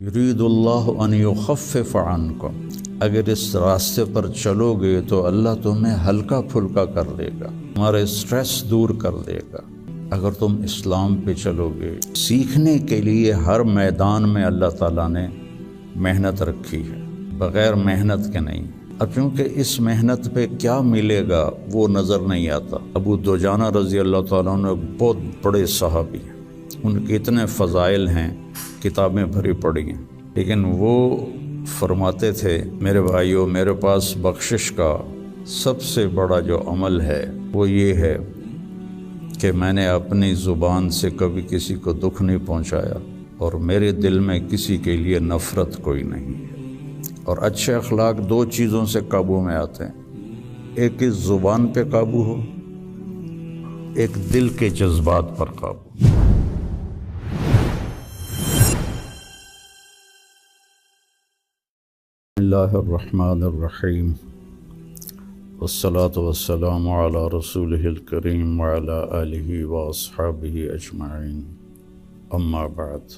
یرید اللہ ان یخفف عنکم، اگر اس راستے پر چلو گے تو اللہ تمہیں ہلکا پھلکا کر دے گا، تمہارے اسٹریس دور کر دے گا۔ اگر تم اسلام پہ چلو گے، سیکھنے کے لیے ہر میدان میں اللہ تعالیٰ نے محنت رکھی ہے، بغیر محنت کے نہیں۔ اب چونکہ اس محنت پہ کیا ملے گا وہ نظر نہیں آتا۔ ابو دجانہ رضی اللہ تعالیٰ عنہ بہت بڑے صحابی ہیں، ان کے اتنے فضائل ہیں، کتابیں بھری پڑی ہیں، لیکن وہ فرماتے تھے میرے بھائیوں، میرے پاس بخشش کا سب سے بڑا جو عمل ہے وہ یہ ہے کہ میں نے اپنی زبان سے کبھی کسی کو دکھ نہیں پہنچایا، اور میرے دل میں کسی کے لیے نفرت کوئی نہیں ہے۔ اور اچھے اخلاق دو چیزوں سے قابو میں آتے ہیں، ایک اس زبان پہ قابو ہو، ایک دل کے جذبات پر قابو۔ بسم اللہ الرحمن الرحیم، والصلاة والسلام علی رسولہ الکریم وعلی آلہ واصحابہ اجمعین، اما بعد۔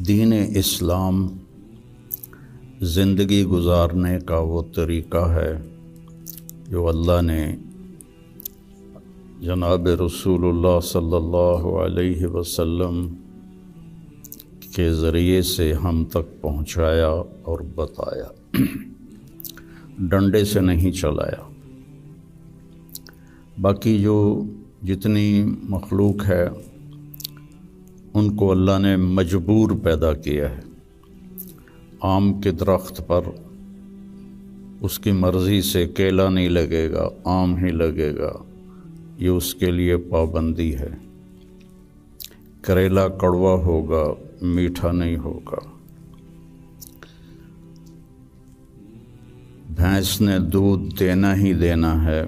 دین اسلام زندگی گزارنے کا وہ طریقہ ہے جو اللہ نے جناب رسول اللہ صلی اللہ علیہ وسلم کے ذریعے سے ہم تک پہنچایا اور بتایا، ڈنڈے سے نہیں چلایا۔ باقی جو جتنی مخلوق ہے ان کو اللہ نے مجبور پیدا کیا ہے۔ آم کے درخت پر اس کی مرضی سے کیلا نہیں لگے گا، آم ہی لگے گا، یہ اس کے لیے پابندی ہے۔ کریلا کڑوا ہوگا، میٹھا نہیں ہوگا۔ بھینس نے دودھ دینا ہی دینا ہے،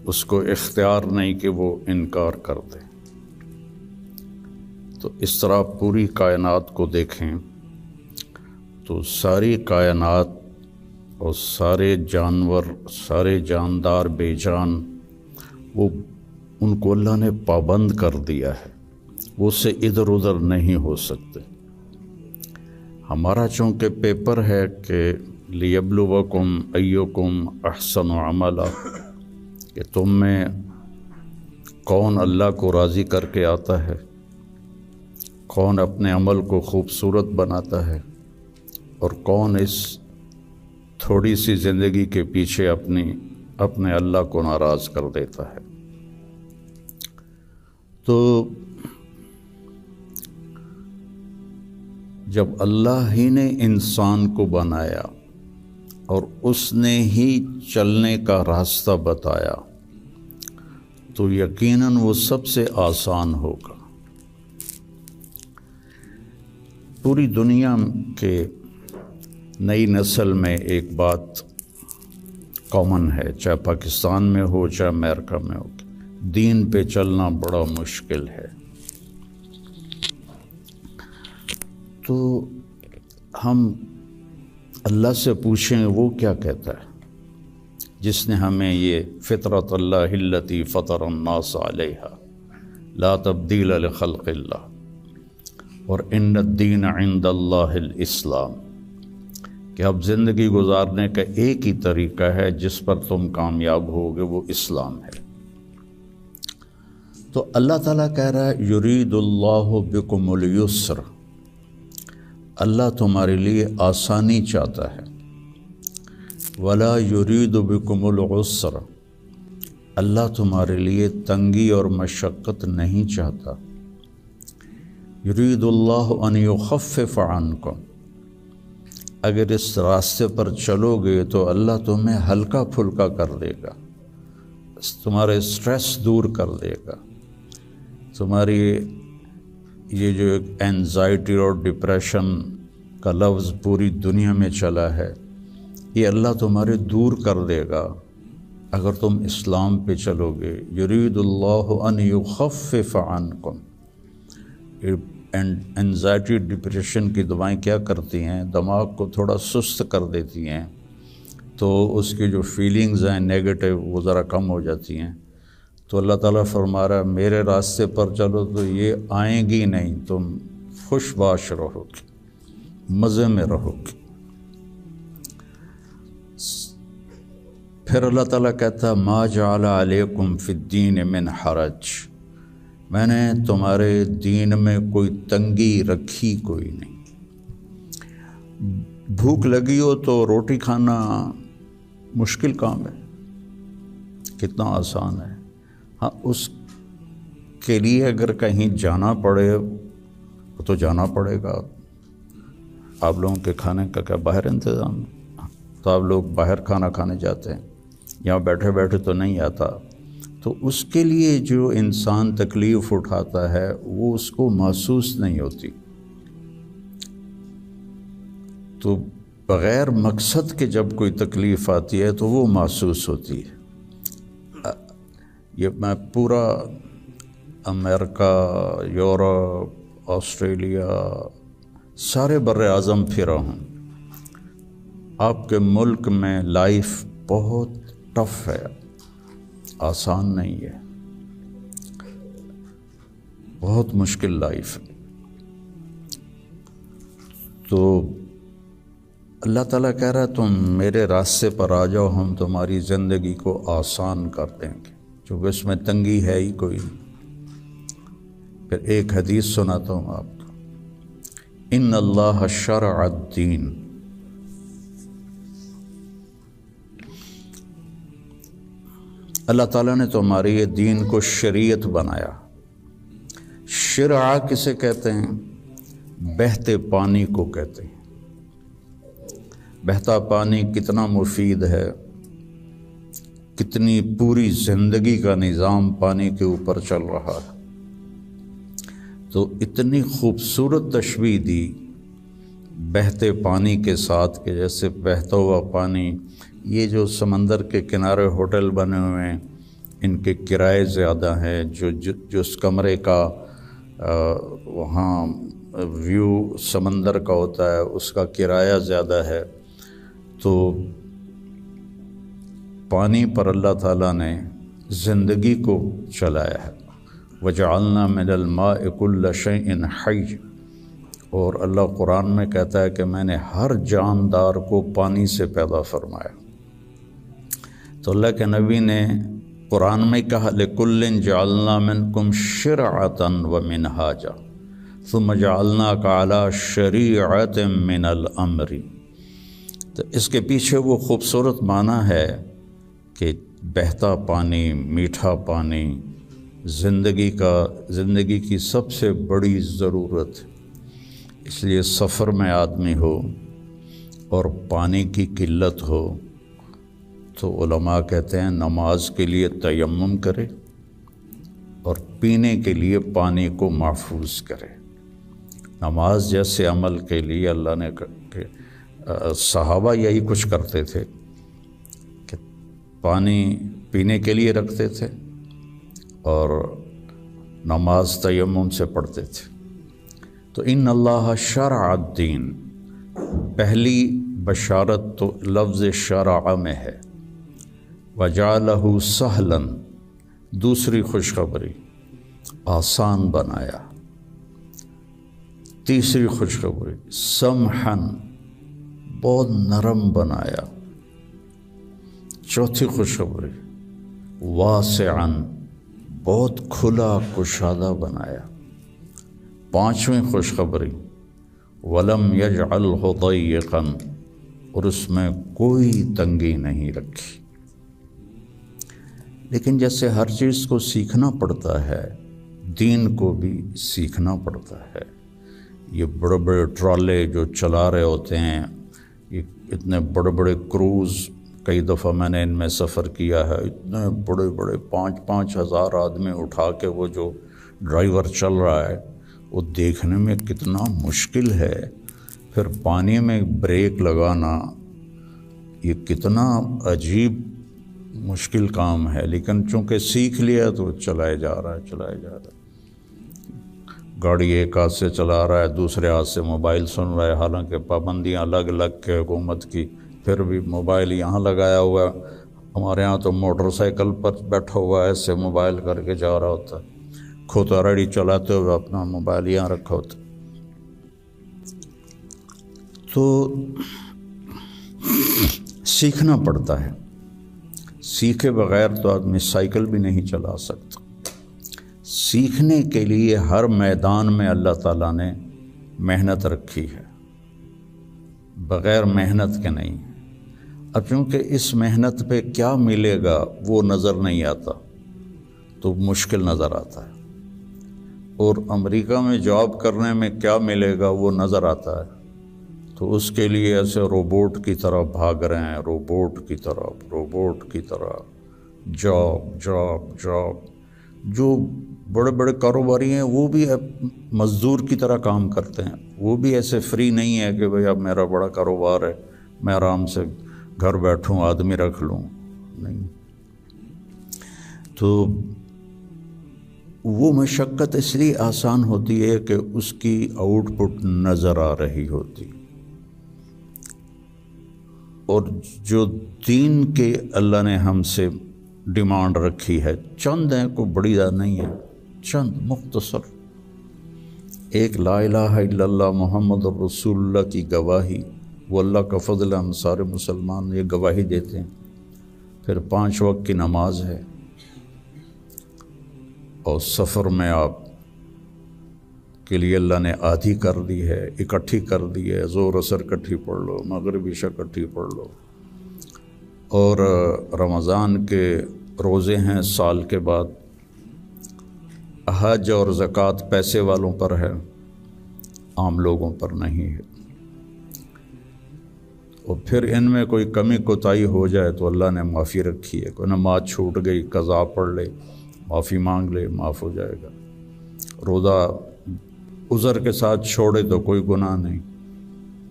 اس کو اختیار نہیں کہ وہ انکار کر دے۔ تو اس طرح پوری کائنات کو دیکھیں تو ساری کائنات اور سارے جانور، سارے جاندار بے جان، وہ ان کو اللہ نے پابند کر دیا ہے، وہ اس سے ادھر ادھر نہیں ہو سکتے۔ ہمارا چونکہ پیپر ہے کہ لیبلوکم ایکم احسن عملا، کہ تم میں کون اللہ کو راضی کر کے آتا ہے، کون اپنے عمل کو خوبصورت بناتا ہے، اور کون اس تھوڑی سی زندگی کے پیچھے اپنے اللہ کو ناراض کر دیتا ہے۔ تو جب اللہ ہی نے انسان کو بنایا اور اس نے ہی چلنے کا راستہ بتایا تو یقیناً وہ سب سے آسان ہوگا۔ پوری دنیا کے نئی نسل میں ایک بات کامن ہے، چاہے پاکستان میں ہو چاہے امریکہ میں ہو، دین پہ چلنا بڑا مشکل ہے۔ تو ہم اللہ سے پوچھیں وہ کیا کہتا ہے، جس نے ہمیں یہ فطرت اللہ التی فطر الناس علیہا لا تبدیل لخلق اللہ اور ان الدین عند اللہ الاسلام، کہ اب زندگی گزارنے کا ایک ہی طریقہ ہے جس پر تم کامیاب ہوگے، وہ اسلام ہے۔ تو اللہ تعالیٰ کہہ رہا ہے یرید اللہ بکم الیسر، اللہ تمہارے لیے آسانی چاہتا ہے، ولا یرید بکم العسر، اللہ تمہارے لیے تنگی اور مشقت نہیں چاہتا۔ یرید اللہ ان یخفف عنکم، اگر اس راستے پر چلو گے تو اللہ تمہیں ہلکا پھلکا کر دے گا، تمہارے اسٹریس دور کر دے گا، تمہاری یہ جو ایک اینزائٹی اور ڈپریشن کا لفظ پوری دنیا میں چلا ہے، یہ اللہ تمہارے دور کر دے گا اگر تم اسلام پہ چلو گے۔ یرید اللہ ان یخفف عنکم، اینزائٹی ڈپریشن کی دوائیں کیا کرتی ہیں، دماغ کو تھوڑا سست کر دیتی ہیں، تو اس کی جو فیلنگز ہیں نیگیٹو وہ ذرا کم ہو جاتی ہیں، تو اللہ تعالیٰ فرما رہا ہے میرے راستے پر چلو تو یہ آئیں گی نہیں، تم خوش باش رہو گے، مزے میں رہو گے۔ پھر اللہ تعالیٰ کہتا ہے ما جعل علیکم فی الدین من حرج، میں نے تمہارے دین میں کوئی تنگی رکھی کوئی نہیں۔ بھوک لگی ہو تو روٹی کھانا مشکل کام ہے، کتنا آسان ہے۔ ہاں اس کے لیے اگر کہیں جانا پڑے تو جانا پڑے گا۔ آپ لوگوں کے کھانے کا کیا باہر انتظام ہے؟ تو آپ لوگ باہر کھانا کھانے جاتے ہیں، یہاں بیٹھے بیٹھے تو نہیں آتا۔ تو اس کے لیے جو انسان تکلیف اٹھاتا ہے وہ اس کو محسوس نہیں ہوتی، تو بغیر مقصد کے جب کوئی تکلیف آتی ہے تو وہ محسوس ہوتی ہے۔ یہ میں پورا امریکہ، یورپ، آسٹریلیا، سارے بر اعظم پھرا ہوں۔ آپ کے ملک میں لائف بہت ٹف ہے، آسان نہیں ہے، بہت مشکل لائف ہے۔ تو اللہ تعالیٰ کہہ رہا ہے تم میرے راستے پر آ جاؤ، ہم تمہاری زندگی کو آسان کر دیں گے، چونکہ اس میں تنگی ہے ہی کوئی نہیں۔ پھر ایک حدیث سناتا ہوں آپ کو، ان اللہ شرع الدین، اللہ تعالیٰ نے تمہارے یہ دین کو شریعت بنایا۔ شرع کسے کہتے ہیں؟ بہتے پانی کو کہتے ہیں۔ بہتا پانی کتنا مفید ہے، کتنی پوری زندگی کا نظام پانی کے اوپر چل رہا ہے۔ تو اتنی خوبصورت تشبیہ دی بہتے پانی کے ساتھ کہ جیسے بہتا ہوا پانی، یہ جو سمندر کے کنارے ہوٹل بنے ہوئے ہیں ان کے کرائے زیادہ ہیں، جو اس کمرے کا وہاں ویو سمندر کا ہوتا ہے اس کا کرایہ زیادہ ہے۔ تو پانی پر اللہ تعالیٰ نے زندگی کو چلایا ہے۔ وَجَعَلْنَا مِنَ الْمَاءِ كُلَّ شَيْءٍ حَيٍّ، اور اللہ قرآن میں کہتا ہے کہ میں نے ہر جاندار کو پانی سے پیدا فرمایا۔ تو اللہ کے نبی نے قرآن میں کہا لِكُلٍّ جَعَلْنَا مِنْكُمْ شِرْعَةً وَمِنْهَاجًا ثُمَّ جَعَلْنَاكَ عَلَى شَرِيعَةٍ مِنَ الْأَمْرِ۔ تو اس کے پیچھے وہ خوبصورت معنی ہے کہ بہتا پانی، میٹھا پانی زندگی کی سب سے بڑی ضرورت ہے۔ اس لیے سفر میں آدمی ہو اور پانی کی قلت ہو تو علماء کہتے ہیں نماز کے لیے تیمم کرے اور پینے کے لیے پانی کو محفوظ کرے۔ نماز جیسے عمل کے لیے اللہ نے صحابہ یہی کچھ کرتے تھے کہ پانی پینے کے لیے رکھتے تھے اور نماز تیمم سے پڑھتے تھے۔ تو ان اللہ شرع الدین، پہلی بشارت تو لفظ شرع میں ہے، وجعلہ سہلا، دوسری خوشخبری آسان بنایا، تیسری خوشخبری سمحا، بہت نرم بنایا، چوتھی خوشخبری واسعا، بہت کھلا کشادہ بنایا، پانچویں خوشخبری ولم یجعلہ ضیقا، اور اس میں کوئی تنگی نہیں رکھی۔ لیکن جیسے ہر چیز کو سیکھنا پڑتا ہے، دین کو بھی سیکھنا پڑتا ہے۔ یہ بڑے بڑے ٹرالے جو چلا رہے ہوتے ہیں، یہ اتنے بڑے بڑے کروز، کئی دفعہ میں نے ان میں سفر کیا ہے، اتنے بڑے بڑے 5-5 ہزار آدمی اٹھا کے وہ جو ڈرائیور چل رہا ہے وہ دیکھنے میں کتنا مشکل ہے۔ پھر پانی میں بریک لگانا یہ کتنا عجیب مشکل کام ہے، لیکن چونکہ سیکھ لیا تو چلائے جا رہا ہے۔ گاڑی ایک ہاتھ سے چلا رہا ہے، دوسرے ہاتھ سے موبائل سن رہا ہے، حالانکہ پابندیاں الگ الگ کے حکومت کی، پھر بھی موبائل یہاں لگایا ہوا ہے، ہمارے ہاں تو موٹر سائیکل پر بیٹھا ہوا ہے، ایسے موبائل کر کے جا رہا ہوتا ہے، کھوتا ریڈی چلاتے ہوئے اپنا موبائل یہاں رکھا ہوتا ہے۔ تو سیکھنا پڑتا ہے، سیکھے بغیر تو آدمی سائیکل بھی نہیں چلا سکتا۔ سیکھنے کے لیے ہر میدان میں اللہ تعالیٰ نے محنت رکھی ہے، بغیر محنت کے نہیں۔ اب چونکہ اس محنت پہ کیا ملے گا وہ نظر نہیں آتا تو مشکل نظر آتا ہے، اور امریکہ میں جاب کرنے میں کیا ملے گا وہ نظر آتا ہے، تو اس کے لیے ایسے روبوٹ کی طرح بھاگ رہے ہیں، روبوٹ کی طرح جاب۔ جو بڑے بڑے کاروباری ہیں وہ بھی مزدور کی طرح کام کرتے ہیں، وہ بھی ایسے فری نہیں ہے کہ بھئی اب میرا بڑا کاروبار ہے میں آرام سے گھر بیٹھوں آدمی رکھ لوں، نہیں۔ تو وہ مشقت اس لیے آسان ہوتی ہے کہ اس کی آؤٹ پٹ نظر آ رہی ہوتی، اور جو دین کے اللہ نے ہم سے ڈیمانڈ رکھی ہے چند ہیں، کوئی بڑی زیادہ نہیں ہے، چند مختصر، ایک لا الہ الا اللہ محمد رسول اللہ کی گواہی، وہ اللہ کا فضل، ہم سارے مسلمان یہ گواہی دیتے ہیں، پھر 5 وقت کی نماز ہے، اور سفر میں آپ کے لیے اللہ نے آدھی کر دی ہے، اکٹھی کر دی ہے، ظہر عصر اکٹھی پڑھ لو، مغرب عشاء اکٹھی پڑھ لو، اور رمضان کے روزے ہیں سال کے بعد، حج اور زکوٰۃ پیسے والوں پر ہے، عام لوگوں پر نہیں ہے، اور پھر ان میں کوئی کمی کوتاہی ہو جائے تو اللہ نے معافی رکھی ہے، کوئی نماز چھوٹ گئی قضا پڑھ لے، معافی مانگ لے، معاف ہو جائے گا، روزہ عذر کے ساتھ چھوڑے تو کوئی گناہ نہیں،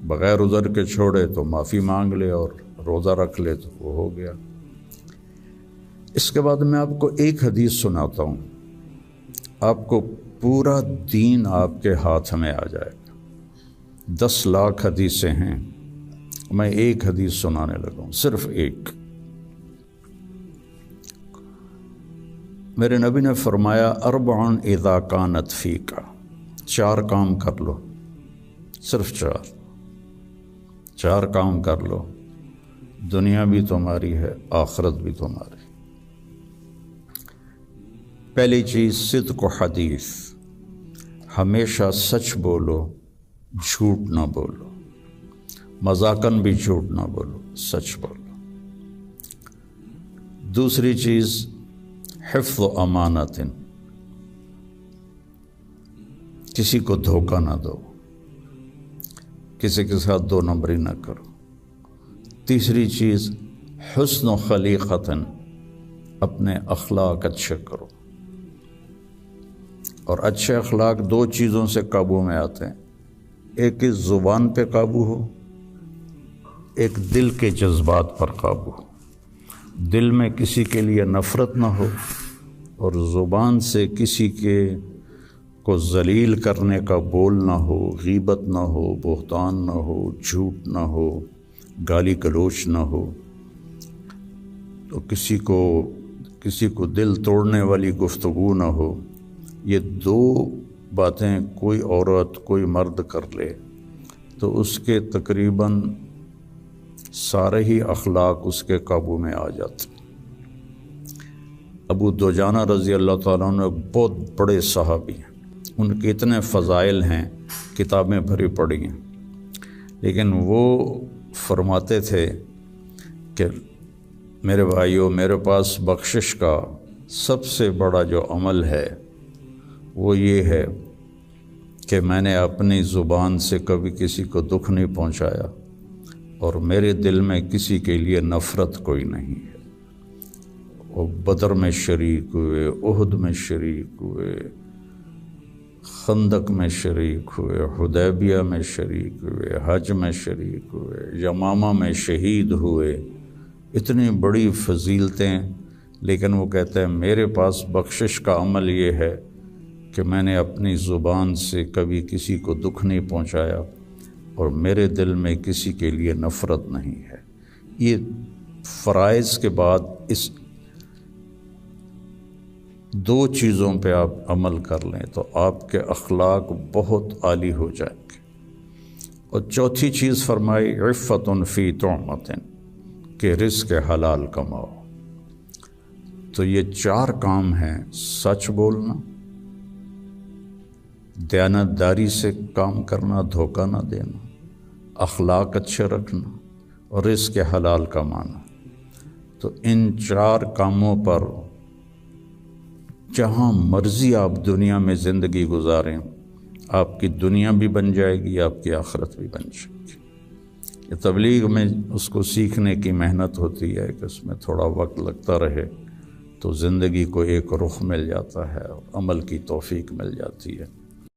بغیر عذر کے چھوڑے تو معافی مانگ لے اور روزہ رکھ لے تو وہ ہو گیا۔ اس کے بعد میں آپ کو ایک حدیث سناتا ہوں، آپ کو پورا دین آپ کے ہاتھ میں آ جائے گا۔ 10 لاکھ حدیثیں ہیں، میں ایک حدیث سنانے لگا ہوں، صرف ایک۔ میرے نبی نے فرمایا 4 اذا کانت فیک، 4 کام کر لو، صرف 4 کام کر لو، دنیا بھی تمہاری ہے آخرت بھی تمہاری۔ پہلی چیز صدق و حدیث، ہمیشہ سچ بولو، جھوٹ نہ بولو، مذاقاً بھی جھوٹ نہ بولو، سچ بولو۔ دوسری چیز حفظ و امانت، کسی کو دھوکہ نہ دو، کسی کے ساتھ 2 نمبری نہ کرو۔ تیسری چیز حسن و خلیقت، اپنے اخلاق اچھے کرو، اور اچھے اخلاق 2 چیزوں سے قابو میں آتے ہیں، ایک اس زبان پہ قابو ہو، ایک دل کے جذبات پر قابو ہو، دل میں کسی کے لیے نفرت نہ ہو، اور زبان سے کسی کے کو ذلیل کرنے کا بول نہ ہو، غیبت نہ ہو، بہتان نہ ہو، جھوٹ نہ ہو، گالی گلوچ نہ ہو، تو کسی کو دل توڑنے والی گفتگو نہ ہو۔ یہ 2 باتیں کوئی عورت کوئی مرد کر لے تو اس کے تقریباً سارے ہی اخلاق اس کے قابو میں آ جاتے۔ ابو دجانہ رضی اللہ تعالیٰ عنہ بہت بڑے صحابی ہیں، ان کے اتنے فضائل ہیں، کتابیں بھری پڑی ہیں، لیکن وہ فرماتے تھے کہ میرے بھائیوں، میرے پاس بخشش کا سب سے بڑا جو عمل ہے وہ یہ ہے کہ میں نے اپنی زبان سے کبھی کسی کو دکھ نہیں پہنچایا، اور میرے دل میں کسی کے لیے نفرت کوئی نہیں ہے۔ وہ بدر میں شریک ہوئے، احد میں شریک ہوئے، خندق میں شریک ہوئے، حدیبیہ میں شریک ہوئے، حج میں شریک ہوئے، یمامہ میں شہید ہوئے، اتنی بڑی فضیلتیں، لیکن وہ کہتے ہیں میرے پاس بخشش کا عمل یہ ہے کہ میں نے اپنی زبان سے کبھی کسی کو دکھ نہیں پہنچایا، اور میرے دل میں کسی کے لیے نفرت نہیں ہے۔ یہ فرائض کے بعد اس دو چیزوں پہ آپ عمل کر لیں تو آپ کے اخلاق بہت عالی ہو جائیں گے۔ اور چوتھی چیز فرمائی عفت فی طعمۃ، کہ رزق حلال کماؤ۔ تو یہ 4 کام ہیں: سچ بولنا، دیانتداری سے کام کرنا، دھوکہ نہ دینا، اخلاق اچھے رکھنا اور رزق حلال کمانا۔ تو ان 4 کاموں پر جہاں مرضی آپ دنیا میں زندگی گزاریں، آپ کی دنیا بھی بن جائے گی، آپ کی آخرت بھی بن جائے گی۔ یہ تبلیغ میں اس کو سیکھنے کی محنت ہوتی ہے کہ اس میں تھوڑا وقت لگتا رہے تو زندگی کو ایک رخ مل جاتا ہے اور عمل کی توفیق مل جاتی ہے۔